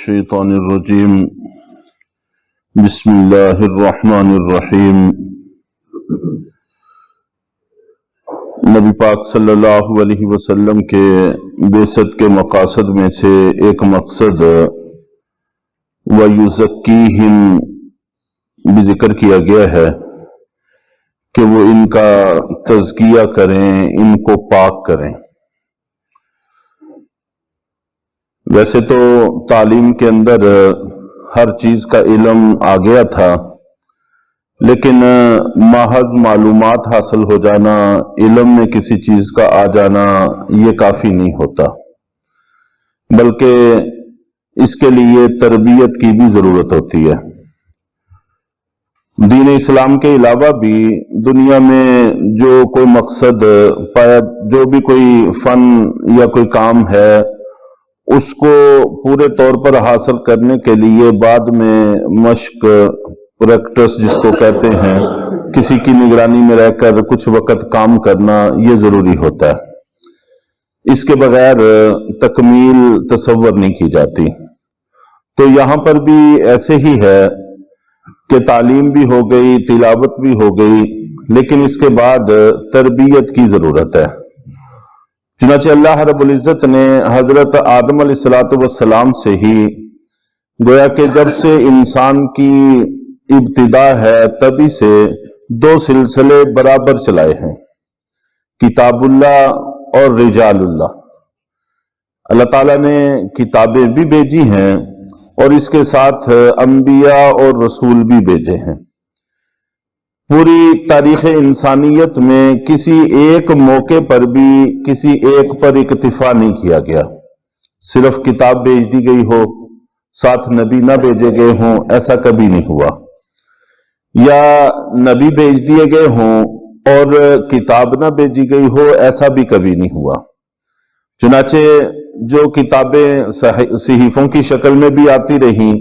الشیطان الرجیم بسم اللہ الرحمن الرحیم۔ نبی پاک صلی اللہ علیہ وسلم کے بعثت کے مقاصد میں سے ایک مقصد وَيُزَكِّيهِمْ بھی ذکر کیا گیا ہے کہ وہ ان کا تزکیہ کریں، ان کو پاک کریں۔ ویسے تو تعلیم کے اندر ہر چیز کا علم آ گیا تھا، لیکن محض معلومات حاصل ہو جانا، علم میں کسی چیز کا آ جانا یہ کافی نہیں ہوتا، بلکہ اس کے لیے تربیت کی بھی ضرورت ہوتی ہے۔ دین اسلام کے علاوہ بھی دنیا میں جو کوئی مقصد پایا، جو بھی کوئی فن یا کوئی کام ہے، اس کو پورے طور پر حاصل کرنے کے لیے بعد میں مشق، پریکٹس جس کو کہتے ہیں، کسی کی نگرانی میں رہ کر کچھ وقت کام کرنا یہ ضروری ہوتا ہے۔ اس کے بغیر تکمیل تصور نہیں کی جاتی۔ تو یہاں پر بھی ایسے ہی ہے کہ تعلیم بھی ہو گئی، تلاوت بھی ہو گئی، لیکن اس کے بعد تربیت کی ضرورت ہے۔ چنانچہ اللہ رب العزت نے حضرت آدم علیہ السلام سے ہی گویا کہ جب سے انسان کی ابتدا ہے تبھی سے دو سلسلے برابر چلائے ہیں، کتاب اللہ اور رجال اللہ۔ اللہ تعالیٰ نے کتابیں بھی بھیجی ہیں اور اس کے ساتھ انبیاء اور رسول بھی بھیجے ہیں۔ پوری تاریخ انسانیت میں کسی ایک موقع پر بھی کسی ایک پر اکتفا نہیں کیا گیا، صرف کتاب بھیج دی گئی ہو، ساتھ نبی نہ بھیجے گئے ہوں، ایسا کبھی نہیں ہوا، یا نبی بھیج دیے گئے ہوں اور کتاب نہ بھیجی گئی ہو، ایسا بھی کبھی نہیں ہوا۔ چنانچہ جو کتابیں صحیفوں کی شکل میں بھی آتی رہیں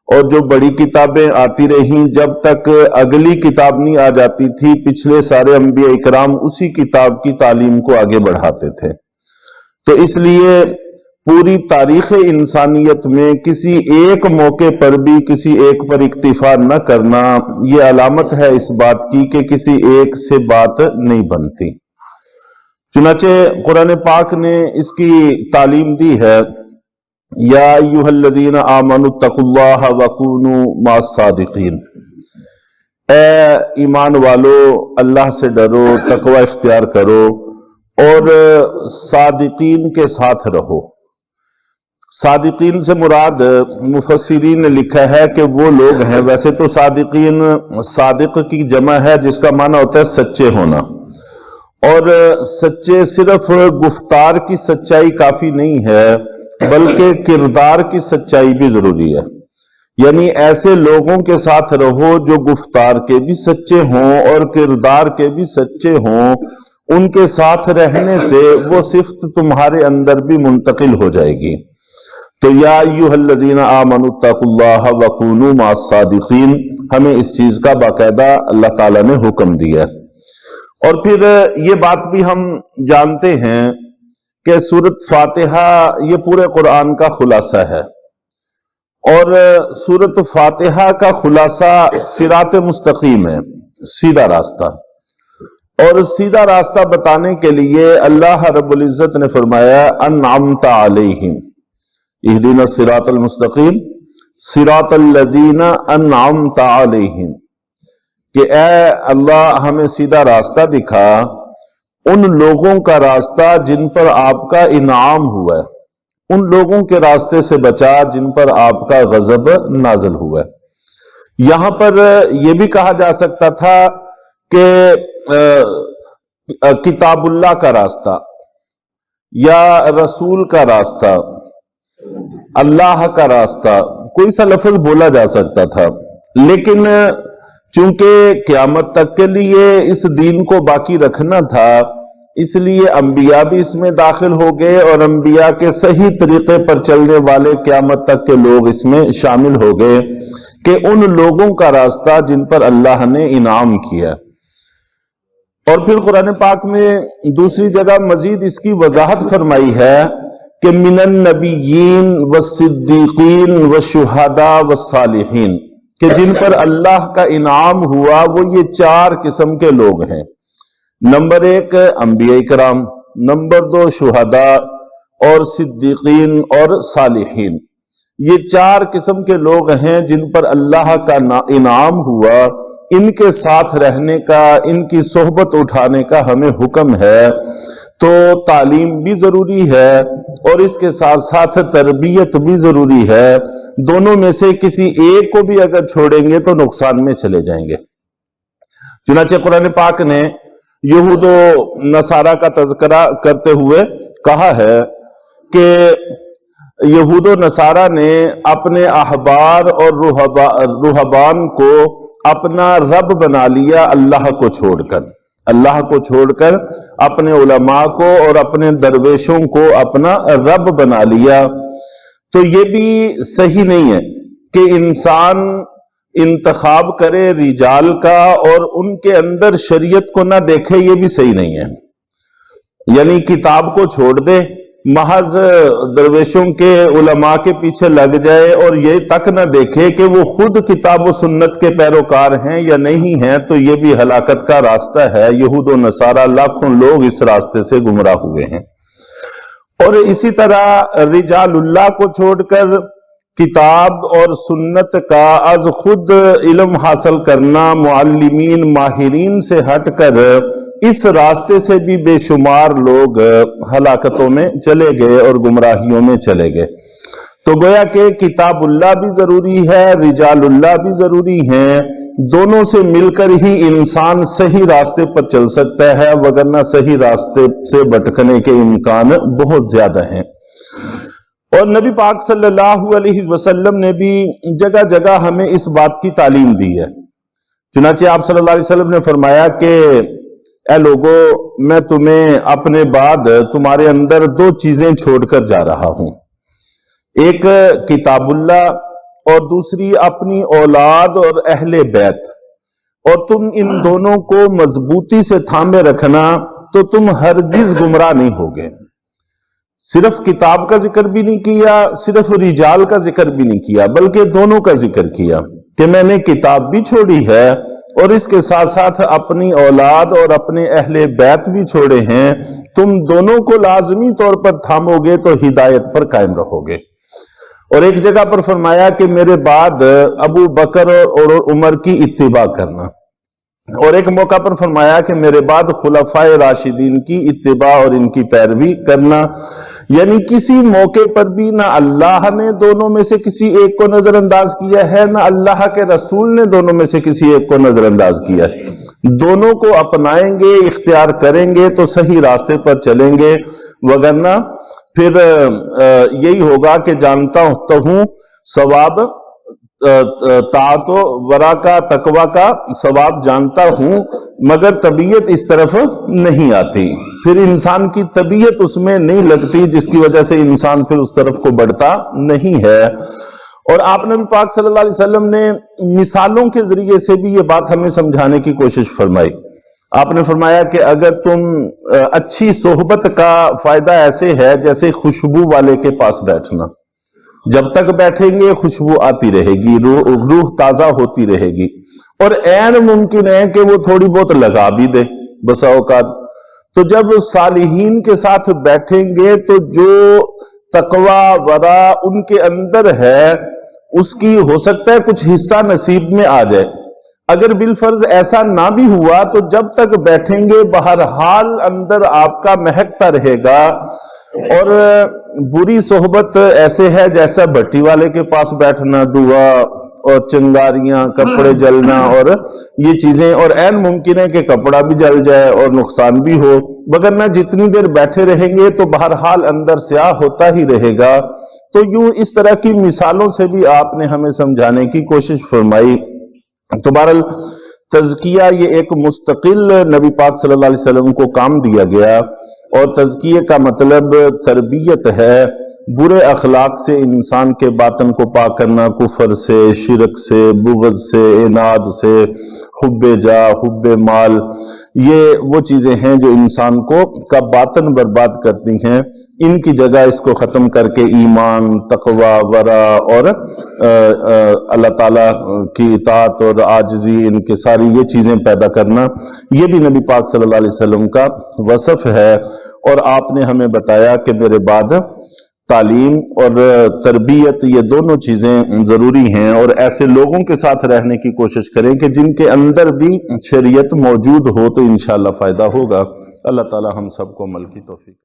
اور جو بڑی کتابیں آتی رہیں، جب تک اگلی کتاب نہیں آ جاتی تھی، پچھلے سارے انبیاء اکرام اسی کتاب کی تعلیم کو آگے بڑھاتے تھے۔ تو اس لیے پوری تاریخ انسانیت میں کسی ایک موقع پر بھی کسی ایک پر اکتفا نہ کرنا یہ علامت ہے اس بات کی کہ کسی ایک سے بات نہیں بنتی۔ چنانچہ قرآن پاک نے اس کی تعلیم دی ہے، یا ایھا الذین آمنوا اتقوا اللہ وکونوا مع الصادقین، اے ایمان والو اللہ سے ڈرو، تقوی اختیار کرو اور صادقین کے ساتھ رہو۔ صادقین سے مراد مفسرین نے لکھا ہے کہ وہ لوگ ہیں، ویسے تو صادقین صادق کی جمع ہے جس کا معنی ہوتا ہے سچے ہونا، اور سچے صرف گفتار کی سچائی کافی نہیں ہے بلکہ کردار کی سچائی بھی ضروری ہے۔ یعنی ایسے لوگوں کے ساتھ رہو جو گفتار کے بھی سچے ہوں اور کردار کے بھی سچے ہوں، ان کے ساتھ رہنے سے وہ صفت تمہارے اندر بھی منتقل ہو جائے گی۔ تو یا ایھا الذین آمنوا اتقوا اللہ وکونوا مع الصادقین، ہمیں اس چیز کا باقاعدہ اللہ تعالیٰ نے حکم دیا ہے۔ اور پھر یہ بات بھی ہم جانتے ہیں کہ سورۃ فاتحہ یہ پورے قرآن کا خلاصہ ہے، اور سورۃ فاتحہ کا خلاصہ صراط مستقیم ہے، سیدھا راستہ، اور سیدھا راستہ بتانے کے لیے اللہ رب العزت نے فرمایا انعمت علیہم، اہدنا الصراط المستقیم صراط الذین انعمت علیہم، کہ اے اللہ ہمیں سیدھا راستہ دکھا، ان لوگوں کا راستہ جن پر آپ کا انعام ہوا ہے، ان لوگوں کے راستے سے بچا جن پر آپ کا غضب نازل ہوا ہے۔ یہاں پر یہ بھی کہا جا سکتا تھا کہ کتاب اللہ کا راستہ یا رسول کا راستہ، اللہ کا راستہ، کوئی سا لفظ بولا جا سکتا تھا، لیکن چونکہ قیامت تک کے لیے اس دین کو باقی رکھنا تھا، اس لیے انبیاء بھی اس میں داخل ہو گئے، اور انبیاء کے صحیح طریقے پر چلنے والے قیامت تک کے لوگ اس میں شامل ہو گئے کہ ان لوگوں کا راستہ جن پر اللہ نے انعام کیا۔ اور پھر قرآن پاک میں دوسری جگہ مزید اس کی وضاحت فرمائی ہے کہ منن نبیین والصدیقین والشہداء والصالحین، کہ جن پر اللہ کا انعام ہوا وہ یہ 4 قسم کے لوگ ہیں۔ نمبر 1 انبیاء کرام، نمبر 2 شہداء اور صدیقین اور صالحین۔ یہ 4 قسم کے لوگ ہیں جن پر اللہ کا انعام ہوا، ان کے ساتھ رہنے کا، ان کی صحبت اٹھانے کا ہمیں حکم ہے۔ تو تعلیم بھی ضروری ہے اور اس کے ساتھ ساتھ تربیت بھی ضروری ہے۔ دونوں میں سے کسی ایک کو بھی اگر چھوڑیں گے تو نقصان میں چلے جائیں گے۔ چنانچہ قرآن پاک نے یہود و نصارہ کا تذکرہ کرتے ہوئے کہا ہے کہ یہود و نصارہ نے اپنے احبار اور رہبان کو اپنا رب بنا لیا، اللہ کو چھوڑ کر اپنے علماء کو اور اپنے درویشوں کو اپنا رب بنا لیا۔ تو یہ بھی صحیح نہیں ہے کہ انسان انتخاب کرے رجال کا اور ان کے اندر شریعت کو نہ دیکھے، یہ بھی صحیح نہیں ہے۔ یعنی کتاب کو چھوڑ دے، محض درویشوں کے علماء کے پیچھے لگ جائے اور یہ تک نہ دیکھے کہ وہ خود کتاب و سنت کے پیروکار ہیں یا نہیں ہیں، تو یہ بھی ہلاکت کا راستہ ہے۔ یہود و نصارہ لاکھوں لوگ اس راستے سے گمراہ ہوئے ہیں۔ اور اسی طرح رجال اللہ کو چھوڑ کر کتاب اور سنت کا از خود علم حاصل کرنا، معلمین ماہرین سے ہٹ کر اس راستے سے بھی بے شمار لوگ ہلاکتوں میں چلے گئے اور گمراہیوں میں چلے گئے۔ تو گویا کہ کتاب اللہ بھی ضروری ہے، رجال اللہ بھی ضروری ہیں، دونوں سے مل کر ہی انسان صحیح راستے پر چل سکتا ہے، وگرنہ صحیح راستے سے بھٹکنے کے امکان بہت زیادہ ہیں۔ اور نبی پاک صلی اللہ علیہ وسلم نے بھی جگہ جگہ ہمیں اس بات کی تعلیم دی ہے۔ چنانچہ آپ صلی اللہ علیہ وسلم نے فرمایا کہ اے لوگو، میں تمہیں اپنے بعد تمہارے اندر 2 چیزیں چھوڑ کر جا رہا ہوں، ایک کتاب اللہ اور دوسری اپنی اولاد اور اہل بیت، اور تم ان دونوں کو مضبوطی سے تھامے رکھنا تو تم ہرگز گمراہ نہیں ہوگے۔ صرف کتاب کا ذکر بھی نہیں کیا، صرف رجال کا ذکر بھی نہیں کیا، بلکہ دونوں کا ذکر کیا کہ میں نے کتاب بھی چھوڑی ہے اور اس کے ساتھ ساتھ اپنی اولاد اور اپنے اہل بیت بھی چھوڑے ہیں۔ تم دونوں کو لازمی طور پر تھامو گے تو ہدایت پر قائم رہو گے۔ اور ایک جگہ پر فرمایا کہ میرے بعد ابو بکر اور عمر کی اتباع کرنا، اور ایک موقع پر فرمایا کہ میرے بعد خلفائے راشدین کی اتباع اور ان کی پیروی کرنا۔ یعنی کسی موقع پر بھی نہ اللہ نے دونوں میں سے کسی ایک کو نظر انداز کیا ہے، نہ اللہ کے رسول نے دونوں میں سے کسی ایک کو نظر انداز کیا ہے۔ دونوں کو اپنائیں گے، اختیار کریں گے تو صحیح راستے پر چلیں گے، وگرنہ پھر یہی ہوگا کہ جانتا ہوں ثواب طاعت و ورا کا، تقوی کا ثواب جانتا ہوں، مگر طبیعت اس طرف نہیں آتی، پھر انسان کی طبیعت اس میں نہیں لگتی، جس کی وجہ سے انسان پھر اس طرف کو بڑھتا نہیں ہے۔ اور آپ نبی پاک صلی اللہ علیہ وسلم نے مثالوں کے ذریعے سے بھی یہ بات ہمیں سمجھانے کی کوشش فرمائی۔ آپ نے فرمایا کہ اگر تم اچھی صحبت کا فائدہ ایسے ہے جیسے خوشبو والے کے پاس بیٹھنا، جب تک بیٹھیں گے خوشبو آتی رہے گی، روح تازہ ہوتی رہے گی، اور عین ممکن ہے کہ وہ تھوڑی بہت لگا بھی دے بسا اوقات۔ تو جب صالحین کے ساتھ بیٹھیں گے تو جو تقوی ورا ان کے اندر ہے اس کی ہو سکتا ہے کچھ حصہ نصیب میں آ جائے۔ اگر بالفرض ایسا نہ بھی ہوا تو جب تک بیٹھیں گے بہرحال اندر آپ کا مہکتا رہے گا۔ اور بری صحبت ایسے ہے جیسا بھٹی والے کے پاس بیٹھنا، دعا اور چنگاریاں، کپڑے جلنا اور یہ چیزیں، اور عین ممکن ہے کہ کپڑا بھی جل جائے اور نقصان بھی ہو، وگرنہ جتنی دیر بیٹھے رہیں گے تو بہرحال اندر سیاہ ہوتا ہی رہے گا۔ تو یوں اس طرح کی مثالوں سے بھی آپ نے ہمیں سمجھانے کی کوشش فرمائی۔ تو بہرحال تزکیہ یہ ایک مستقل نبی پاک صلی اللہ علیہ وسلم کو کام دیا گیا، اور تزکیے کا مطلب تربیت ہے، برے اخلاق سے انسان کے باطن کو پاک کرنا، کفر سے، شرک سے، بغض سے، عناد سے، حب جاہ، حب مال، یہ وہ چیزیں ہیں جو انسان کو کا باطن برباد کرتی ہیں. ان کی جگہ اس کو ختم کر کے ایمان، تقوی، ورع اور اللہ تعالیٰ کی اطاعت اور عاجزی، ان کے ساری یہ چیزیں پیدا کرنا، یہ بھی نبی پاک صلی اللہ علیہ وسلم کا وصف ہے. اور آپ نے ہمیں بتایا کہ میرے بعد تعلیم اور تربیت، یہ دونوں چیزیں ضروری ہیں، اور ایسے لوگوں کے ساتھ رہنے کی کوشش کریں کہ جن کے اندر بھی شریعت موجود ہو، تو انشاءاللہ فائدہ ہوگا. اللہ تعالی ہم سب کو عمل کی توفیق.